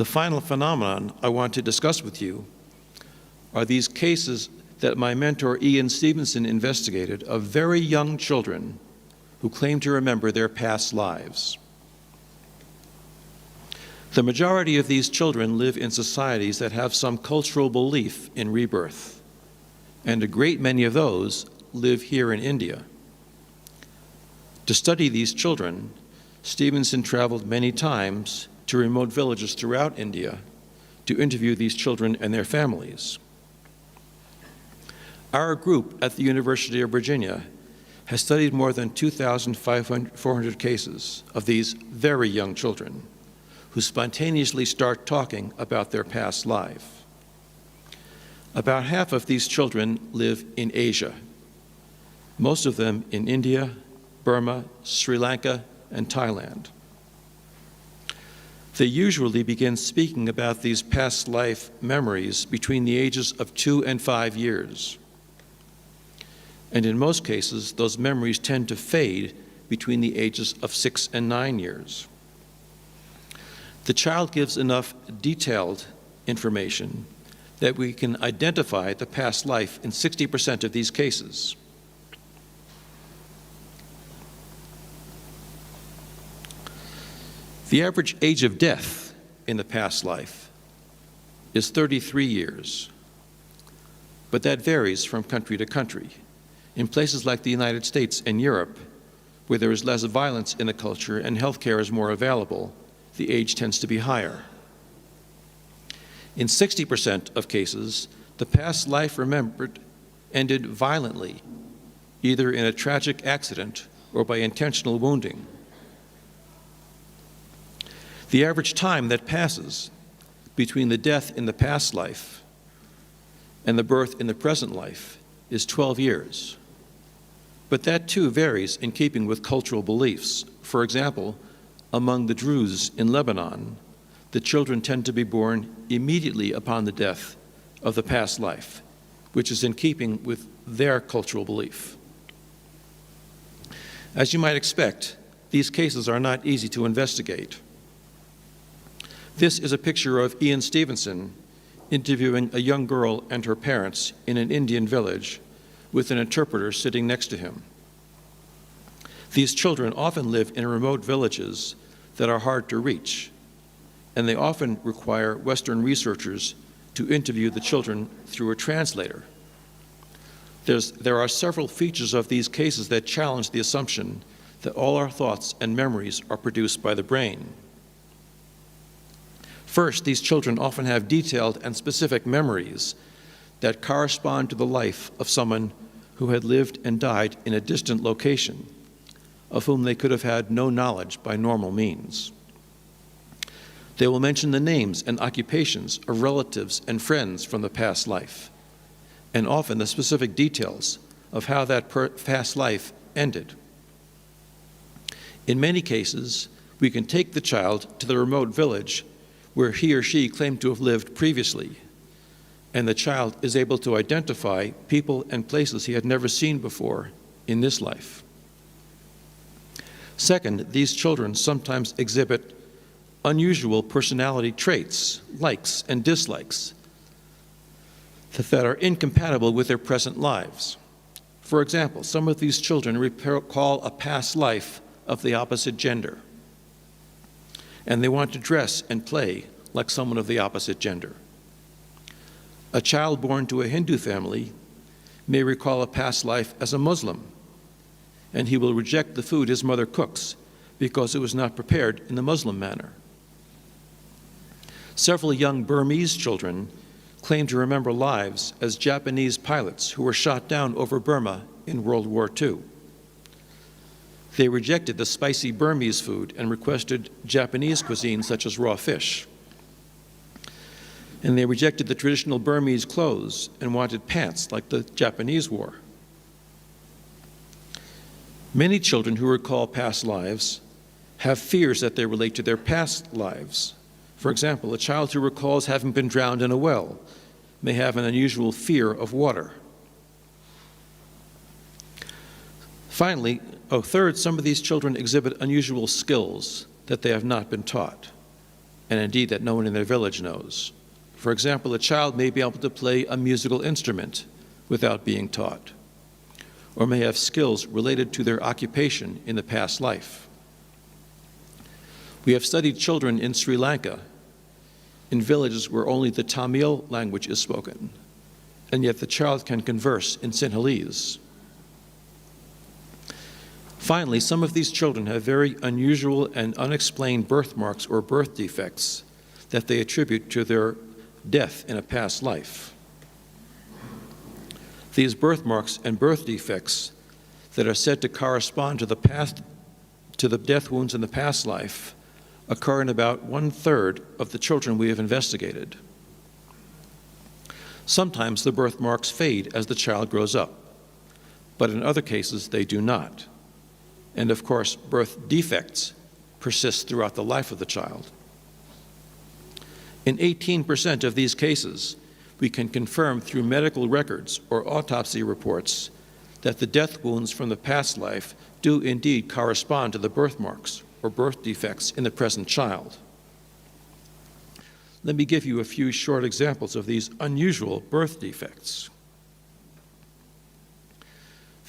The final phenomenon I want to discuss with you are these cases that my mentor Ian Stevenson investigated of very young children who claim to remember their past lives. The majority of these children live in societies that have some cultural belief in rebirth, and a great many of those live here in India. To study these children, Stevenson traveled many times to remote villages throughout India to interview these children and their families. Our group at the University of Virginia has studied more than 2,400 cases of these very young children who spontaneously start talking about their past life. About half of these children live in Asia, most of them in India, Burma, Sri Lanka, and Thailand. They usually begin speaking about these past life memories between the ages of 2 and 5 years. And in most cases, those memories tend to fade between the ages of 6 and 9 years. The child gives enough detailed information that we can identify the past life in 60% of these cases. The average age of death in the past life is 33 years, but that varies from country to country. In places like the United States and Europe, where there is less violence in the culture and healthcare is more available, the age tends to be higher. In 60% of cases, the past life remembered ended violently, either in a tragic accident or by intentional wounding. The average time that passes between the death in the past life and the birth in the present life is 12 years. But that too varies in keeping with cultural beliefs. For example, among the Druze in Lebanon, the children tend to be born immediately upon the death of the past life, which is in keeping with their cultural belief. As you might expect, these cases are not easy to investigate. This is a picture of Ian Stevenson interviewing a young girl and her parents in an Indian village with an interpreter sitting next to him. These children often live in remote villages that are hard to reach, and they often require Western researchers to interview the children through a translator. There are several features of these cases that challenge the assumption that all our thoughts and memories are produced by the brain. First, these children often have detailed and specific memories that correspond to the life of someone who had lived and died in a distant location, of whom they could have had no knowledge by normal means. They will mention the names and occupations of relatives and friends from the past life, and often the specific details of how that past life ended. In many cases, we can take the child to the remote village where he or she claimed to have lived previously, and the child is able to identify people and places he had never seen before in this life. Second, these children sometimes exhibit unusual personality traits, likes and dislikes, that are incompatible with their present lives. For example, some of these children recall a past life of the opposite gender, and they want to dress and play like someone of the opposite gender. A child born to a Hindu family may recall a past life as a Muslim, and he will reject the food his mother cooks because it was not prepared in the Muslim manner. Several young Burmese children claim to remember lives as Japanese pilots who were shot down over Burma in World War II. They rejected the spicy Burmese food and requested Japanese cuisine such as raw fish. And they rejected the traditional Burmese clothes and wanted pants like the Japanese wore. Many children who recall past lives have fears that they relate to their past lives. For example, a child who recalls having been drowned in a well may have an unusual fear of water. Finally, third, some of these children exhibit unusual skills that they have not been taught. and indeed that no one in their village knows. For example, a child may be able to play a musical instrument without being taught, or may have skills related to their occupation in the past life. We have studied children in Sri Lanka, in villages where only the Tamil language is spoken, and yet the child can converse in Sinhalese. Finally, some of these children have very unusual and unexplained birthmarks or birth defects that they attribute to their death in a past life. These birthmarks and birth defects that are said to correspond to the death wounds in the past life occur in about 1/3 of the children we have investigated. Sometimes the birthmarks fade as the child grows up, but in other cases they do not. And of course, birth defects persist throughout the life of the child. In 18% of these cases, we can confirm through medical records or autopsy reports that the death wounds from the past life do indeed correspond to the birthmarks or birth defects in the present child. Let me give you a few short examples of these unusual birth defects.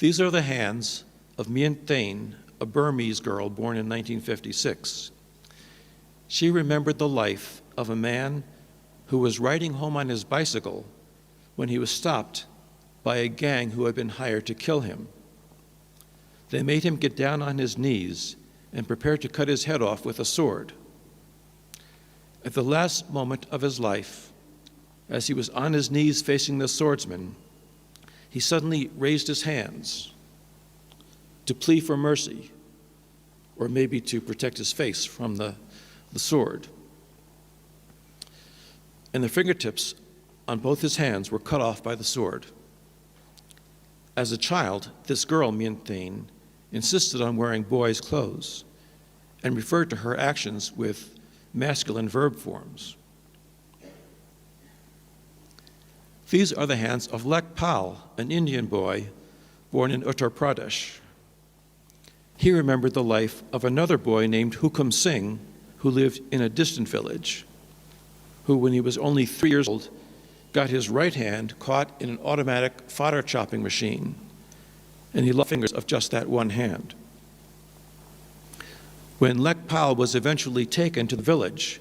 These are the hands of Mien Thein, a Burmese girl born in 1956. She remembered the life of a man who was riding home on his bicycle when he was stopped by a gang who had been hired to kill him. They made him get down on his knees and prepare to cut his head off with a sword. At the last moment of his life, as he was on his knees facing the swordsman, he suddenly raised his hands to plead for mercy, or maybe to protect his face from the sword. And the fingertips on both his hands were cut off by the sword. As a child, this girl, Mien Thein, insisted on wearing boys' clothes and referred to her actions with masculine verb forms. These are the hands of Lek Pal, an Indian boy born in Uttar Pradesh. He remembered the life of another boy named Hukum Singh, who lived in a distant village, who, when he was only 3 years old, got his right hand caught in an automatic fodder chopping machine, and he lost fingers of just that one hand. When Lek Pal was eventually taken to the village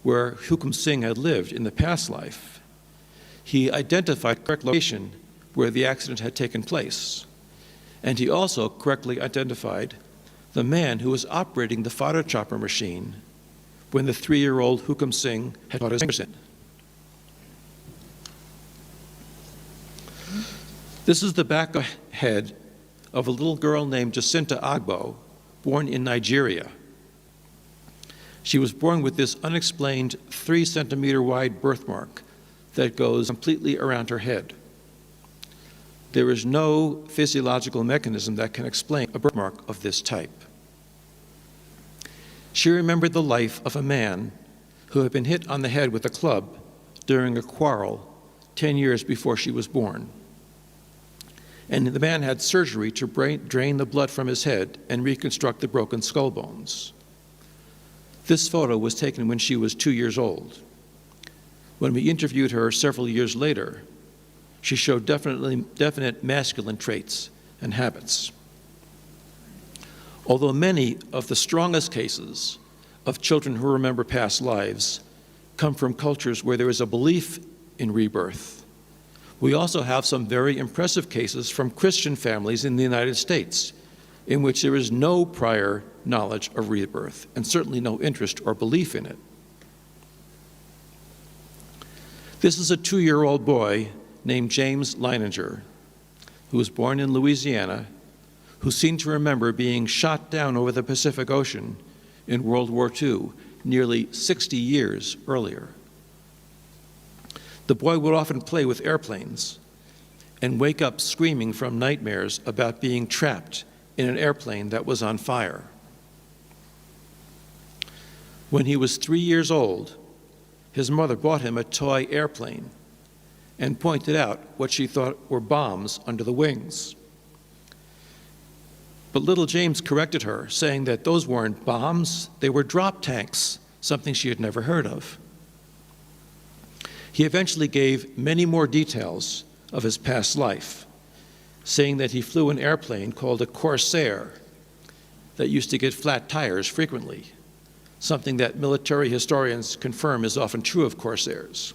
where Hukum Singh had lived in the past life, he identified the correct location where the accident had taken place, and he also correctly identified the man who was operating the fodder chopper machine when the 3-year-old Hukum Singh had caught his fingers in. This is the back head of a little girl named Jacinta Agbo, born in Nigeria. She was born with this unexplained 3-centimeter wide birthmark that goes completely around her head. There is no physiological mechanism that can explain a birthmark of this type. She remembered the life of a man who had been hit on the head with a club during a quarrel 10 years before she was born. And the man had surgery to drain the blood from his head and reconstruct the broken skull bones. This photo was taken when she was 2 years old. When we interviewed her several years later, she showed definite masculine traits and habits. Although many of the strongest cases of children who remember past lives come from cultures where there is a belief in rebirth, we also have some very impressive cases from Christian families in the United States in which there is no prior knowledge of rebirth and certainly no interest or belief in it. This is a 2-year-old boy named James Leininger, who was born in Louisiana, who seemed to remember being shot down over the Pacific Ocean in World War II nearly 60 years earlier. The boy would often play with airplanes and wake up screaming from nightmares about being trapped in an airplane that was on fire. When he was 3 years old, his mother bought him a toy airplane and pointed out what she thought were bombs under the wings. But little James corrected her, saying that those weren't bombs, they were drop tanks something she had never heard of. He eventually gave many more details of his past life, saying that he flew an airplane called a Corsair that used to get flat tires frequently, something that military historians confirm is often true of Corsairs.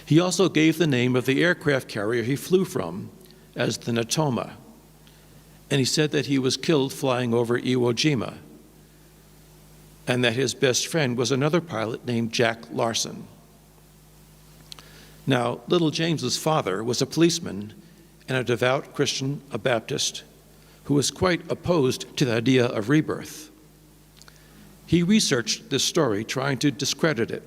He also gave the name of the aircraft carrier he flew from as the Natoma, and he said that he was killed flying over Iwo Jima, and that his best friend was another pilot named Jack Larson. Now, little James's father was a policeman and a devout Christian, a Baptist, who was quite opposed to the idea of rebirth. He researched this story, trying to discredit it.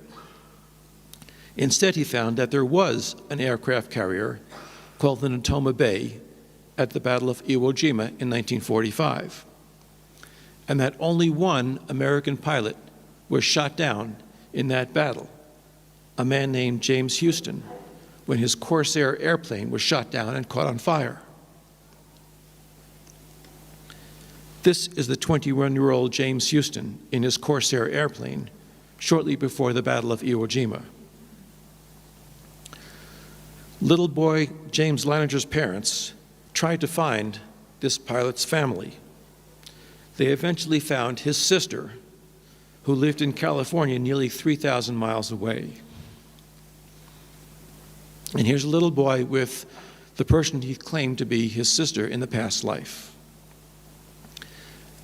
Instead, he found that there was an aircraft carrier called the Natoma Bay at the Battle of Iwo Jima in 1945, and that only one American pilot was shot down in that battle, a man named James Houston, when his Corsair airplane was shot down and caught on fire. This is the 21-year-old James Houston in his Corsair airplane shortly before the Battle of Iwo Jima. Little boy James Leininger's parents tried to find this pilot's family. They eventually found his sister, who lived in California nearly 3,000 miles away. And here's a little boy with the person he claimed to be his sister in the past life.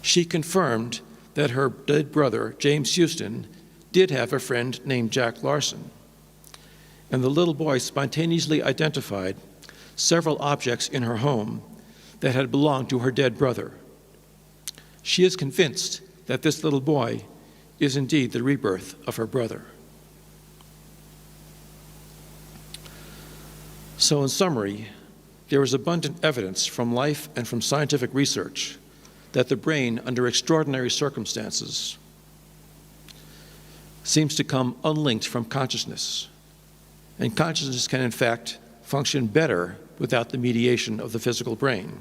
She confirmed that her dead brother, James Houston, did have a friend named Jack Larson. And the little boy spontaneously identified several objects in her home that had belonged to her dead brother. She is convinced that this little boy is indeed the rebirth of her brother. So in summary, there is abundant evidence from life and from scientific research that the brain, under extraordinary circumstances, seems to come unlinked from consciousness. And consciousness can, in fact, function better without the mediation of the physical brain.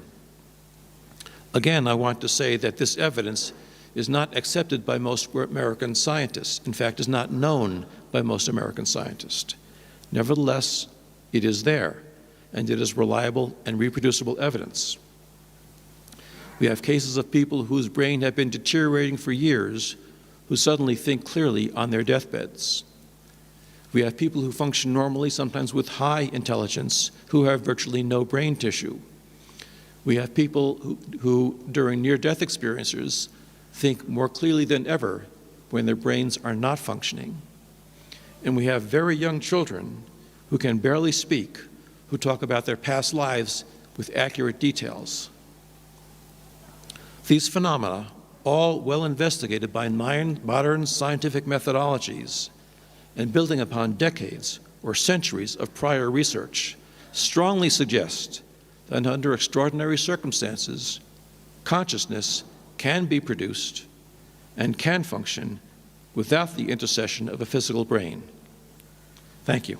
Again, I want to say that this evidence is not accepted by most American scientists. In fact, is not known by most American scientists. Nevertheless, it is there, and it is reliable and reproducible evidence. We have cases of people whose brain have been deteriorating for years, who suddenly think clearly on their deathbeds. We have people who function normally, sometimes with high intelligence, who have virtually no brain tissue. We have people who during near-death experiences, think more clearly than ever when their brains are not functioning. And we have very young children who can barely speak, who talk about their past lives with accurate details. These phenomena, all well investigated by modern scientific methodologies, and building upon decades or centuries of prior research, strongly suggest that under extraordinary circumstances, consciousness can be produced and can function without the intercession of a physical brain. Thank you.